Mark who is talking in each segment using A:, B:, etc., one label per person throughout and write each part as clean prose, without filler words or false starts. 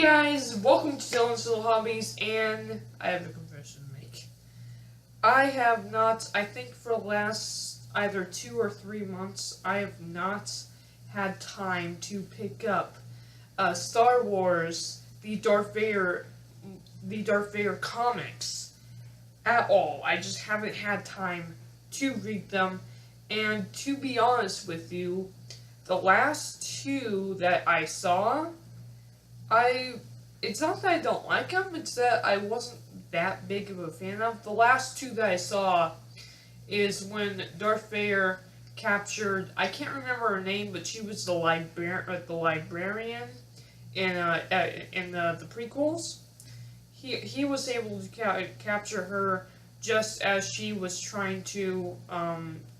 A: guys, welcome to Dylan's Little Hobbies, and I have a confession to make. I have not, I think for the last either 2 or 3 months, I have not had time to pick up Star Wars, the Darth Vader comics at all. I just haven't had time to read them, and to be honest with you, the last 2 that I saw, it's not that I don't like them, it's that I wasn't that big of a fan of. The last 2 that I saw is when Darth Vader captured, I can't remember her name, but she was the librarian in the prequels. He was able to capture her just as she was trying to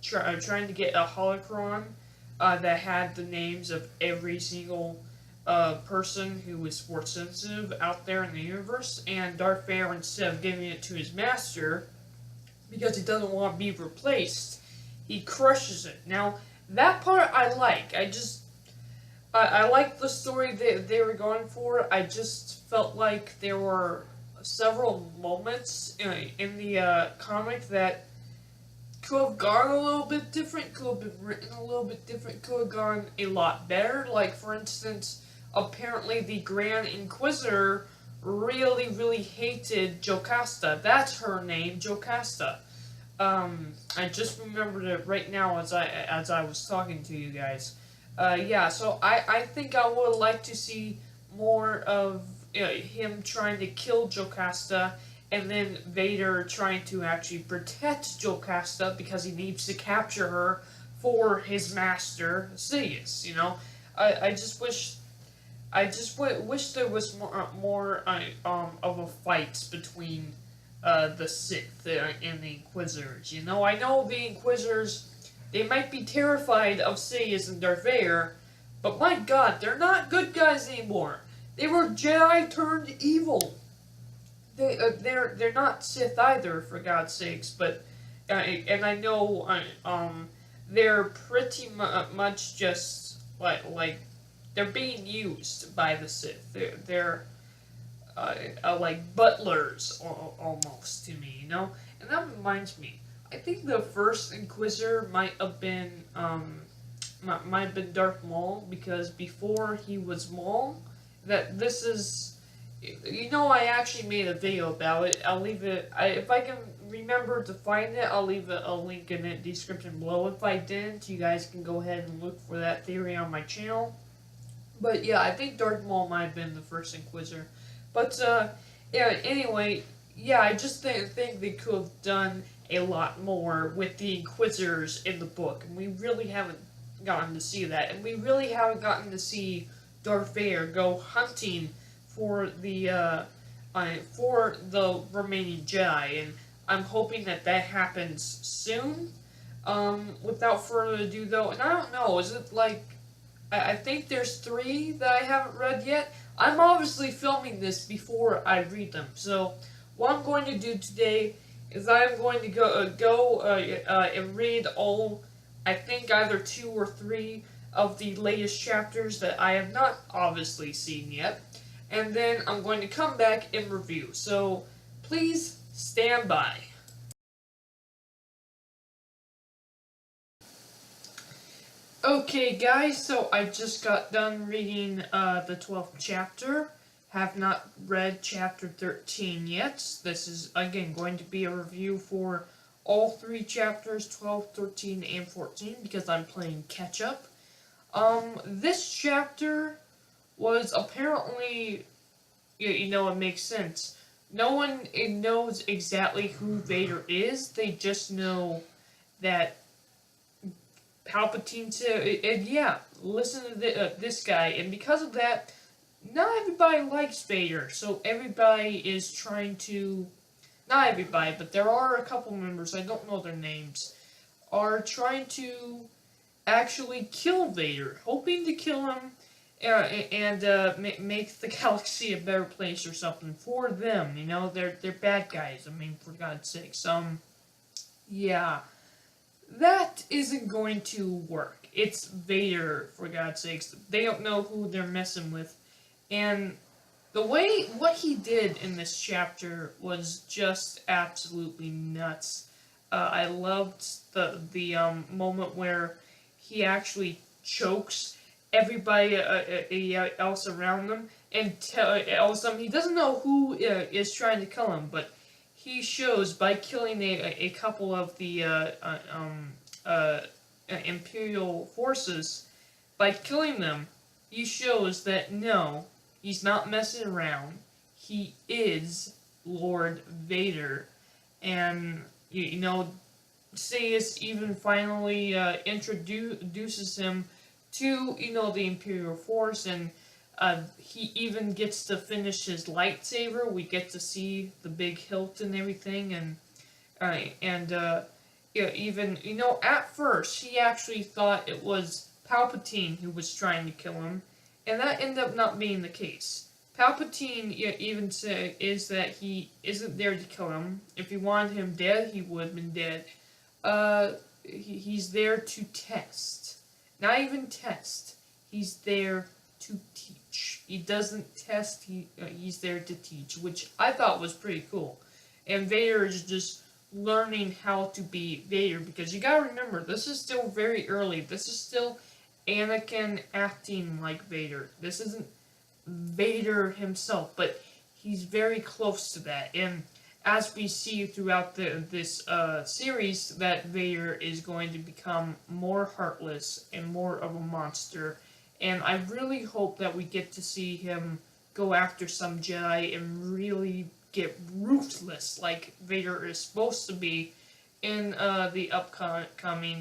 A: trying to get a holocron that had the names of every single person who was force sensitive out there in the universe, and Darth Vader, instead of giving it to his master because he doesn't want to be replaced, he crushes it. Now that part I like. I like the story they were going for. I just felt like there were several moments in the comic that could have gone a little bit different, could have been written a little bit different, could have gone a lot better. Like, for instance, apparently the Grand Inquisitor really hated Jocasta. That's her name, Jocasta. I just remembered it right now as I was talking to you guys. Yeah, so I think I would like to see more of him trying to kill Jocasta, and then Vader trying to actually protect Jocasta because he needs to capture her for his master, Sidious. You know, I just wish there was more of a fight between the Sith and the Inquisitors. You know, I know the Inquisitors, they might be terrified of Sidious and Darth Vader, but my God, they're not good guys anymore. They were Jedi turned evil. They're not Sith either, for God's sakes. But and I know they're pretty much just like they're being used by the Sith. They're like butlers almost to me, you know. And that reminds me, I think the first Inquisitor might have been Darth Maul, because before he was Maul, this is. You know, I actually made a video about it. I'll leave it, if I can remember to find it, I'll leave a link in the description below. If I didn't, you guys can go ahead and look for that theory on my channel. But yeah, I think Darth Maul might have been the first Inquisitor. But yeah, anyway, yeah, I just think they could have done a lot more with the Inquisitors in the book. And we really haven't gotten to see that. And we really haven't gotten to see Darth Vader go hunting for the remaining Jedi, and I'm hoping that happens soon. Without further ado, though, and I don't know, is it like I think there's 3 that I haven't read yet. I'm obviously filming this before I read them, so what I'm going to do today is I'm going to go and read all, I think either 2 or 3 of the latest chapters that I have not obviously seen yet. And then I'm going to come back and review. So, please stand by. Okay guys, so I just got done reading the 12th chapter. Have not read chapter 13 yet. This is, again, going to be a review for all 3 chapters, 12, 13, and 14, because I'm playing catch-up. This chapter was apparently, you know, it makes sense. No one knows exactly who Vader is. They just know that Palpatine said, and yeah, listen to this guy. And because of that, not everybody likes Vader. So everybody is trying to, not everybody, but there are a couple members, I don't know their names, are trying to actually kill Vader, hoping to kill him and make the galaxy a better place or something for them. You know, they're bad guys. I mean, for God's sakes. Yeah, that isn't going to work. It's Vader, for God's sakes. They don't know who they're messing with, and what he did in this chapter was just absolutely nuts. I loved the moment where he actually chokes everybody else around them and tells them he doesn't know who is trying to kill him, but he shows by killing a couple of the Imperial forces. By killing them, he shows that no, he's not messing around. He is Lord Vader, and you know, Sidious even finally introduces him to the Imperial Force, and he even gets to finish his lightsaber. We get to see the big hilt and everything, and yeah, even at first he actually thought it was Palpatine who was trying to kill him, and that ended up not being the case. Palpatine even is that he isn't there to kill him. If he wanted him dead, he would have been dead. He's there to test. Not even test. He's there to teach. He doesn't test, he's there to teach, which I thought was pretty cool. And Vader is just learning how to be Vader, because you gotta remember, this is still very early. This is still Anakin acting like Vader. This isn't Vader himself, but he's very close to that. And as we see throughout this series, that Vader is going to become more heartless and more of a monster. And I really hope that we get to see him go after some Jedi and really get ruthless like Vader is supposed to be in the upcoming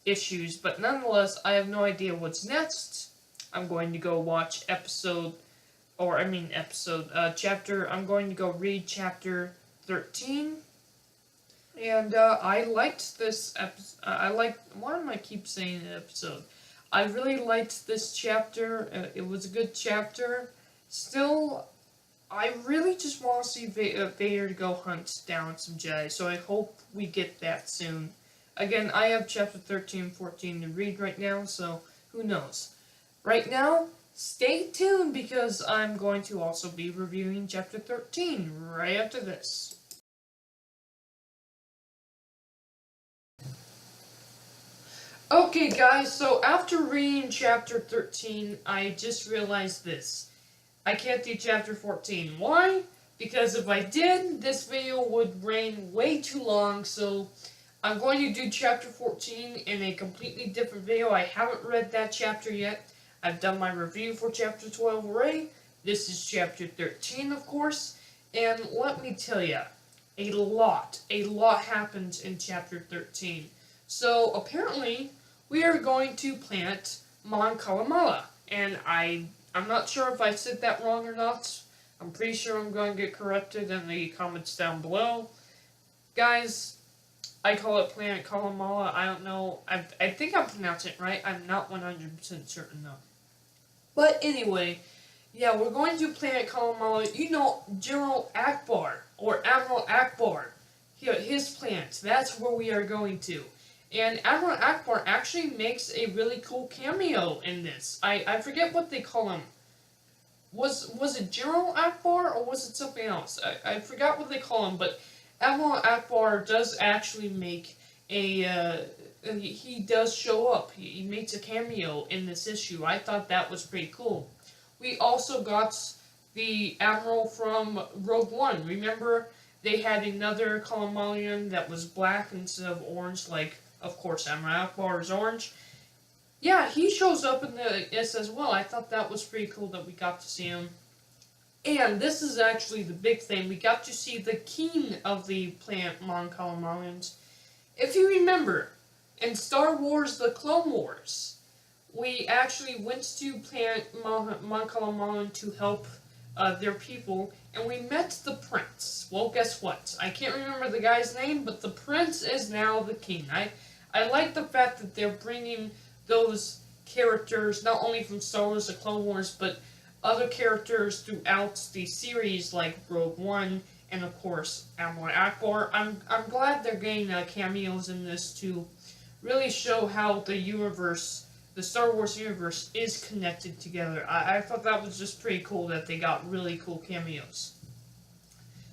A: issues. But nonetheless, I have no idea what's next. I'm going to go watch chapter. I'm going to go read chapter 13. And I liked this episode. Why am I keep saying episode? I really liked this chapter. It was a good chapter. Still, I really just want to see Vader to go hunt down some Jedi, so I hope we get that soon. Again, I have chapter 13 and 14 to read right now, so who knows. Right now, stay tuned, because I'm going to also be reviewing chapter 13 right after this. Okay guys, so after reading chapter 13, I just realized this. I can't do chapter 14. Why? Because if I did, this video would run way too long, so I'm going to do chapter 14 in a completely different video. I haven't read that chapter yet. I've done my review for chapter 12 already. This is chapter 13, of course, and let me tell you, a lot happens in chapter 13. So, apparently, we are going to plant Mon Calamala, and I'm not sure if I said that wrong or not. I'm pretty sure I'm going to get corrected in the comments down below. Guys, I call it Planet Calamala. I don't know. I think I'm pronouncing it right. I'm not 100% certain though. But anyway, yeah, we're going to Planet Calamala. You know, General Akbar, or Admiral Akbar. His planet. That's where we are going to. And Admiral Akbar actually makes a really cool cameo in this. I forget what they call him. Was it General Akbar, or was it something else? I forgot what they call him, but Admiral Akbar does actually make he does show up. He makes a cameo in this issue. I thought that was pretty cool. We also got the Admiral from Rogue One. Remember, they had another Calamalian that was black instead of orange, like, of course, Admiral Akbar is orange. Yeah, he shows up in this as well. I thought that was pretty cool that we got to see him. And this is actually the big thing. We got to see the king of the planet Mon Calamalians. If you remember, in Star Wars The Clone Wars, we actually went to planet Mon Calamalian to help their people, and we met the prince. Well, guess what? I can't remember the guy's name, but the prince is now the king. I like the fact that they're bringing those characters, not only from Star Wars The Clone Wars, but other characters throughout the series, like Rogue One, and of course, Admiral Akbar. I'm glad they're getting cameos in this to really show how the universe the Star Wars universe is connected together. I thought that was just pretty cool that they got really cool cameos.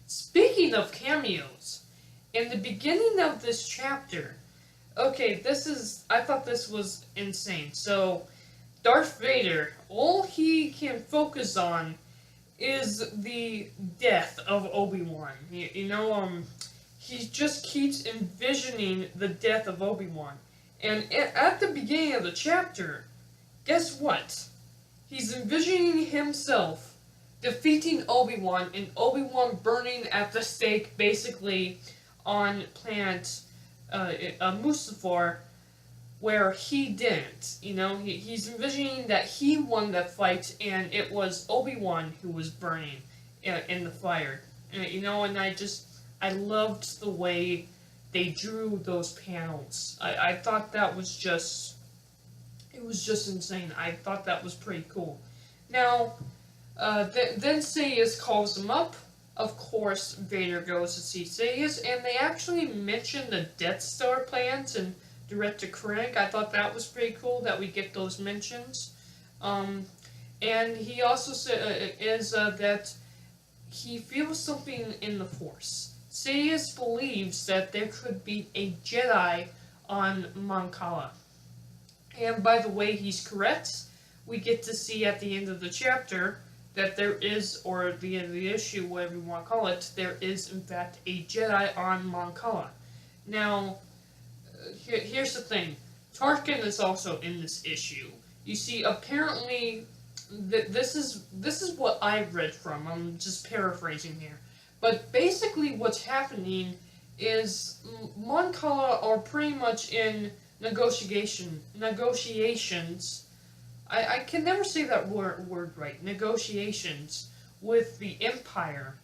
A: Speaking of cameos, in the beginning of this chapter, okay, I thought this was insane. So, Darth Vader, all he can focus on is the death of Obi-Wan. He just keeps envisioning the death of Obi-Wan. And at the beginning of the chapter, guess what? He's envisioning himself defeating Obi-Wan and Obi-Wan burning at the stake basically on planet Mustafar, where he didn't. He's envisioning that he won that fight and it was Obi-Wan who was burning in the fire. And I loved the way they drew those panels. I thought that was just, it was just insane. I thought that was pretty cool. Now, then Sidious calls him up. Of course, Vader goes to see Sidious, and they actually mention the Death Star plans and direct to Krennic. I thought that was pretty cool that we get those mentions. And he also said that he feels something in the Force. Sidious believes that there could be a Jedi on Mon Cala. And by the way, he's correct. We get to see at the end of the chapter that there is, or at the end of the issue, whatever you want to call it, there is in fact a Jedi on Mon Cala. Now, here's the thing. Tarkin is also in this issue. You see, apparently, this is what I read from. I'm just paraphrasing here. But basically what's happening is Mon Cala are pretty much in negotiations. I can never say that word right. Negotiations with the Empire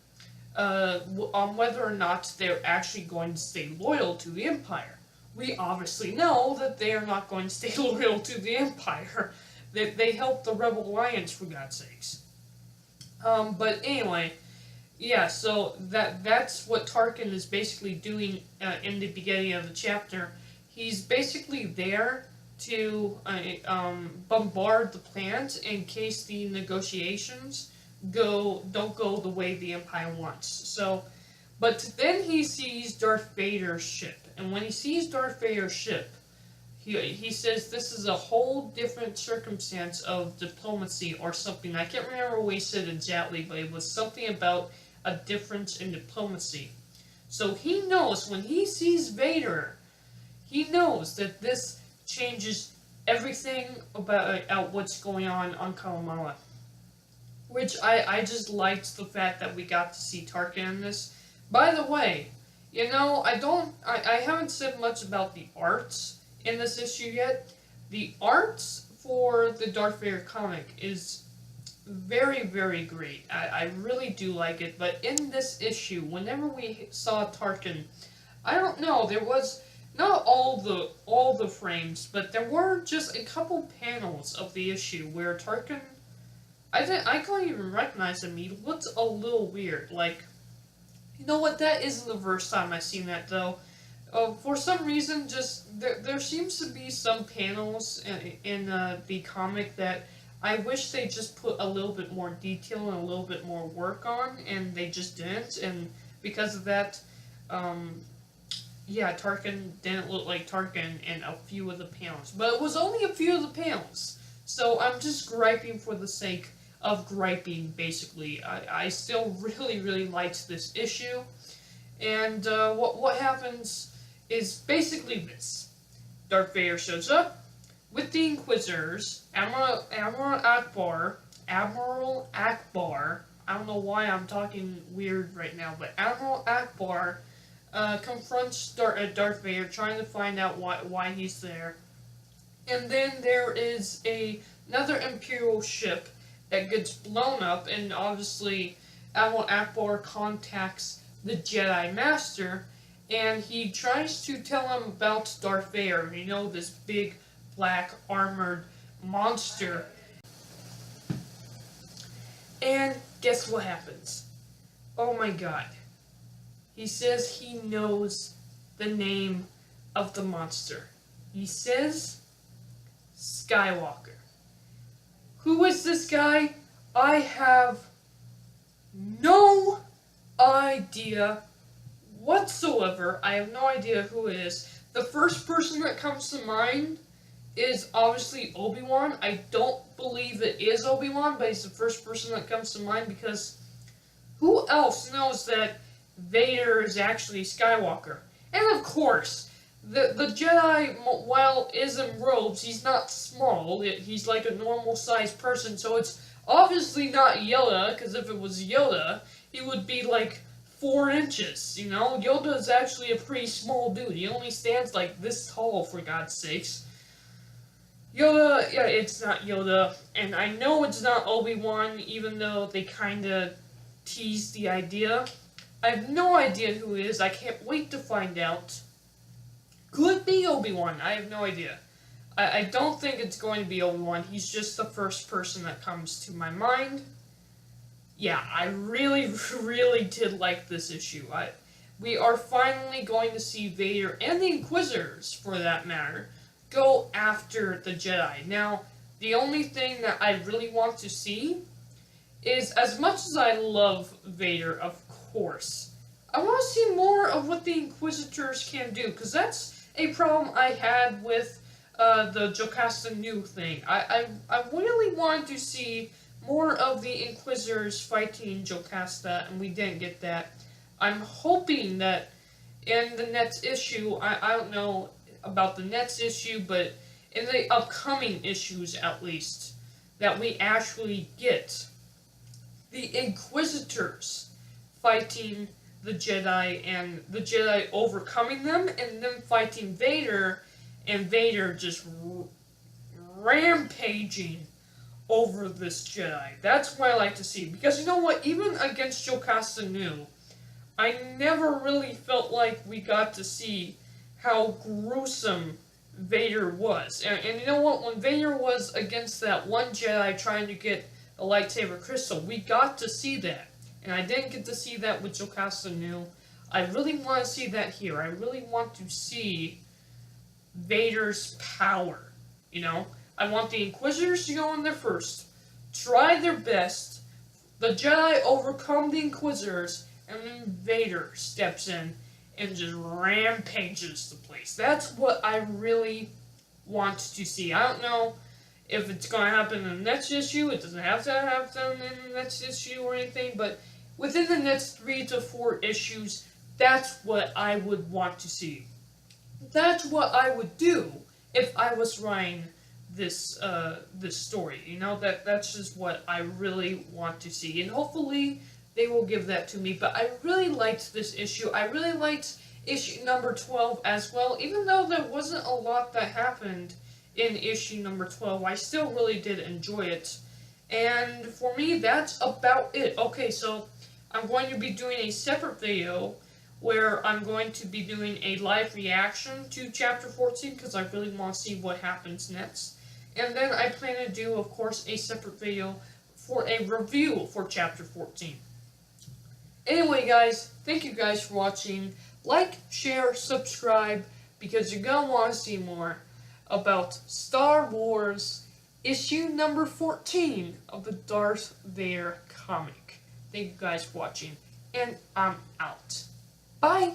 A: on whether or not they're actually going to stay loyal to the Empire. We obviously know that they are not going to stay loyal to the Empire. They helped the Rebel Alliance, for God's sakes. But anyway, yeah, so that's what Tarkin is basically doing in the beginning of the chapter. He's basically there to bombard the planet in case the negotiations don't go the way the Empire wants. So, but then he sees Darth Vader's ship, and when he sees Darth Vader's ship, he says this is a whole different circumstance of diplomacy or something. I can't remember what he said exactly, but it was something about a difference in diplomacy. So he knows when he sees Vader, he knows that this changes everything about what's going on Kalama. Which I just liked the fact that we got to see Tarkin in this. By the way, I haven't said much about the arts in this issue yet. The arts for the Darth Vader comic is very, very great. I really do like it, but in this issue, whenever we saw Tarkin, I don't know, there was not all the frames, but there were just a couple panels of the issue where Tarkin, I can't even recognize him. He looked a little weird. Like, you know what? That isn't the first time I've seen that though. For some reason, just there seems to be some panels in the comic that I wish they just put a little bit more detail and a little bit more work on, and they just didn't. And because of that, yeah, Tarkin didn't look like Tarkin in a few of the panels. But it was only a few of the panels. So I'm just griping for the sake of griping, basically. I still really, really liked this issue. And what happens is basically this. Darth Vader shows up with the Inquisitors, Admiral Akbar, I don't know why I'm talking weird right now, but Admiral Akbar confronts Darth Vader, trying to find out why he's there. And then there is another Imperial ship that gets blown up, and obviously Admiral Akbar contacts the Jedi Master, and he tries to tell him about Darth Vader, this big black armored monster. And guess what happens? Oh my god. He says he knows the name of the monster. He says Skywalker. Who is this guy? I have no idea whatsoever. I have no idea who it is. The first person that comes to mind is obviously Obi-Wan. I don't believe it is Obi-Wan, but he's the first person that comes to mind because who else knows that Vader is actually Skywalker? And of course, the Jedi, while is in robes, he's not small. He's like a normal-sized person, so it's obviously not Yoda, because if it was Yoda, he would be like 4 inches, you know? Yoda is actually a pretty small dude. He only stands like this tall, for God's sakes. Yoda, yeah, it's not Yoda, and I know it's not Obi-Wan, even though they kinda teased the idea. I have no idea who it is. I can't wait to find out. Could be Obi-Wan. I have no idea. I don't think it's going to be Obi-Wan. He's just the first person that comes to my mind. Yeah, I really, really did like this issue. We are finally going to see Vader, and the Inquisitors, for that matter, go after the Jedi. Now, the only thing that I really want to see is, as much as I love Vader, of course, I want to see more of what the Inquisitors can do, because that's a problem I had with the Jocasta Nu thing. I really wanted to see more of the Inquisitors fighting Jocasta, and we didn't get that. I'm hoping that in the next issue, I don't know about the next issue, but in the upcoming issues at least, that we actually get the Inquisitors fighting the Jedi, and the Jedi overcoming them, and them fighting Vader, and Vader just rampaging over this Jedi. That's what I like to see. Because you know what? Even against Jocasta Nu, I never really felt like we got to see how gruesome Vader was. And you know what? When Vader was against that one Jedi trying to get the lightsaber crystal, we got to see that. And I didn't get to see that with Jocasta Nu. I really want to see that here. I really want to see Vader's power, you know? I want the Inquisitors to go in there first, try their best, the Jedi overcome the Inquisitors, and then Vader steps in and just rampages the place. That's what I really want to see. I don't know if it's going to happen in the next issue. It doesn't have to happen in the next issue or anything, but within the next 3 to 4 issues, that's what I would want to see. That's what I would do if I was writing this story. You know, that's just what I really want to see, and hopefully they will give that to me. But I really liked this issue. I really liked issue number 12 as well, even though there wasn't a lot that happened in issue number 12. I still really did enjoy it, and for me, that's about it. Okay, so I'm going to be doing a separate video where I'm going to be doing a live reaction to Chapter 14, because I really want to see what happens next. And then I plan to do, of course, a separate video for a review for Chapter 14. Anyway, guys, thank you guys for watching. Like, share, subscribe, because you're going to want to see more about Star Wars issue number 14 of the Darth Vader comic. Thank you guys for watching, and I'm out. Bye!